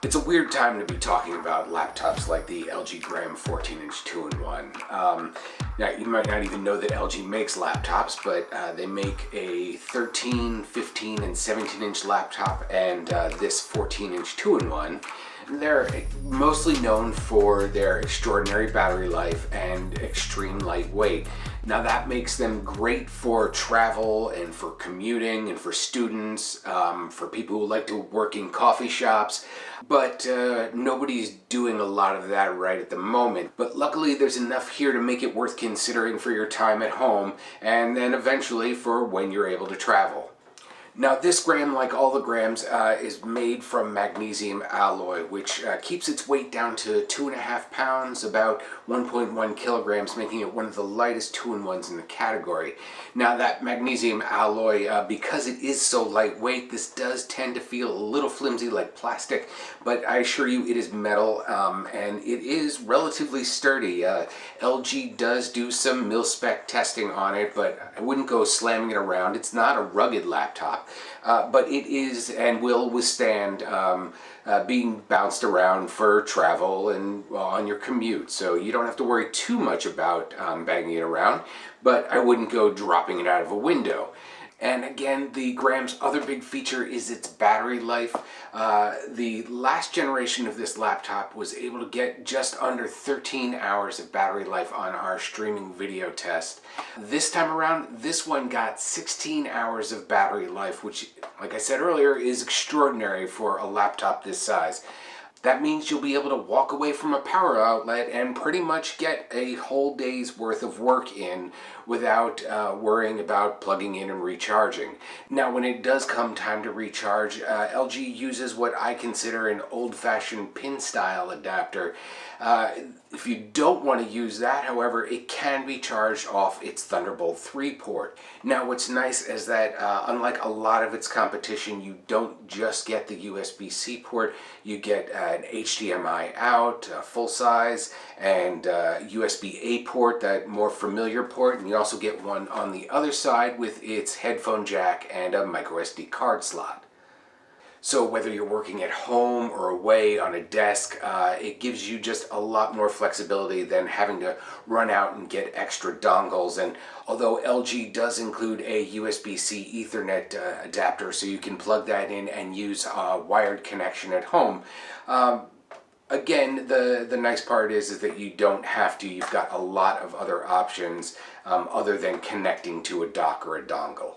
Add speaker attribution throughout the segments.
Speaker 1: It's a weird time to be talking about laptops like the LG Gram 14-inch 2-in-1. Now, you might not even know that LG makes laptops, but they make a 13, 15, and 17-inch laptop and this 14-inch 2-in-1. They're mostly known for their extraordinary battery life and extreme lightweight. Now that makes them great for travel and for commuting and for students, for people who like to work in coffee shops, but nobody's doing a lot of that right at the moment. But luckily there's enough here to make it worth considering for your time at home and then eventually for when you're able to travel. Now this Gram, like all the Grams, is made from magnesium alloy, which keeps its weight down to 2.5 pounds, about 1.1 kilograms, making it one of the lightest 2-in-1s in the category. Now that magnesium alloy, because it is so lightweight, this does tend to feel a little flimsy like plastic, but I assure you it is metal, and it is relatively sturdy. LG does do some mil-spec testing on it, but I wouldn't go slamming it around. It's not a rugged laptop. But it is and will withstand being bounced around for travel and on your commute. So you don't have to worry too much about banging it around, but I wouldn't go dropping it out of a window. And again, the Gram's other big feature is its battery life. The last generation of this laptop was able to get just under 13 hours of battery life on our streaming video test. This time around, this one got 16 hours of battery life, which, like I said earlier, is extraordinary for a laptop this size. That means you'll be able to walk away from a power outlet and pretty much get a whole day's worth of work in without worrying about plugging in and recharging. Now, when it does come time to recharge, LG uses what I consider an old-fashioned pin-style adapter. If you don't want to use that, however, it can be charged off its Thunderbolt 3 port. Now, what's nice is that unlike a lot of its competition, you don't just get the USB-C port, you get an HDMI out, full size, and USB-A port, that more familiar port, and you also get one on the other side with its headphone jack and a microSD card slot. So whether you're working at home or away on a desk, it gives you just a lot more flexibility than having to run out and get extra dongles. And although LG does include a USB-C Ethernet adapter, so you can plug that in and use a wired connection at home, again, the nice part is that you don't have to. You've got a lot of other options other than connecting to a dock or a dongle.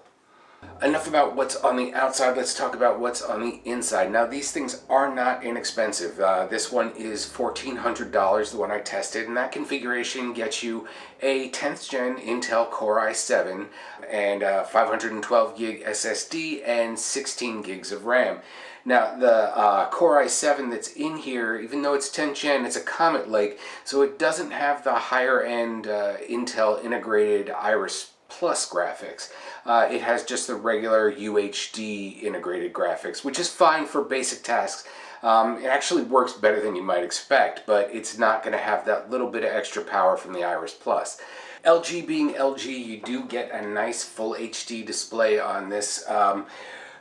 Speaker 1: Enough about what's on the outside, let's talk about what's on the inside. Now, these things are not inexpensive. This one is $1,400, the one I tested, and that configuration gets you a 10th gen Intel Core i7 and 512 gig SSD and 16 gigs of RAM. Now, the Core i7 that's in here, even though it's 10th gen, it's a Comet Lake, so it doesn't have the higher end Intel integrated Iris Plus graphics. It has just the regular UHD integrated graphics, which is fine for basic tasks. It actually works better than you might expect, but it's not going to have that little bit of extra power from the Iris Plus. LG being LG, you do get a nice full HD display on this.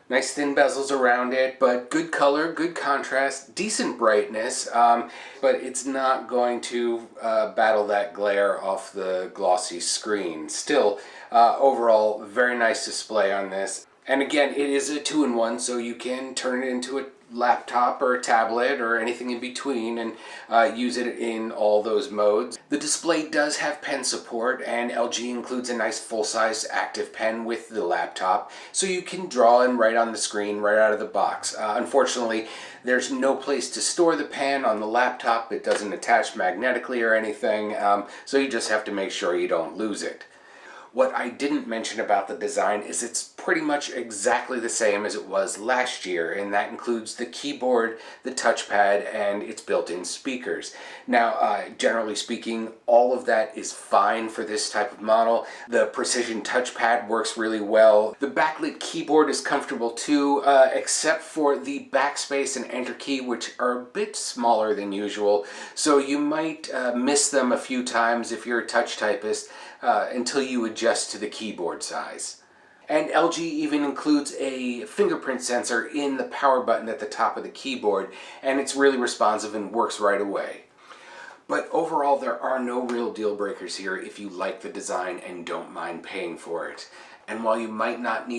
Speaker 1: Nice thin bezels around it, but good color, good contrast, decent brightness, but it's not going to battle that glare off the glossy screen. Still, overall, very nice display on this. And again, it is a 2-in-1, so you can turn it into a laptop or a tablet or anything in between and use it in all those modes. The display does have pen support, and LG includes a nice full-size active pen with the laptop, so you can draw and write on the screen right out of the box. Unfortunately, there's no place to store the pen on the laptop. It doesn't attach magnetically or anything, so you just have to make sure you don't lose it. What I didn't mention about the design is it's pretty much exactly the same as it was last year, and that includes the keyboard, the touchpad, and its built-in speakers. Now, generally speaking, all of that is fine for this type of model. The precision touchpad works really well. The backlit keyboard is comfortable too, except for the backspace and enter key, which are a bit smaller than usual, so you might miss them a few times if you're a touch typist until you adjust to the keyboard size. And LG even includes a fingerprint sensor in the power button at the top of the keyboard, and it's really responsive and works right away. But overall, there are no real deal breakers here if you like the design and don't mind paying for it. And while you might not need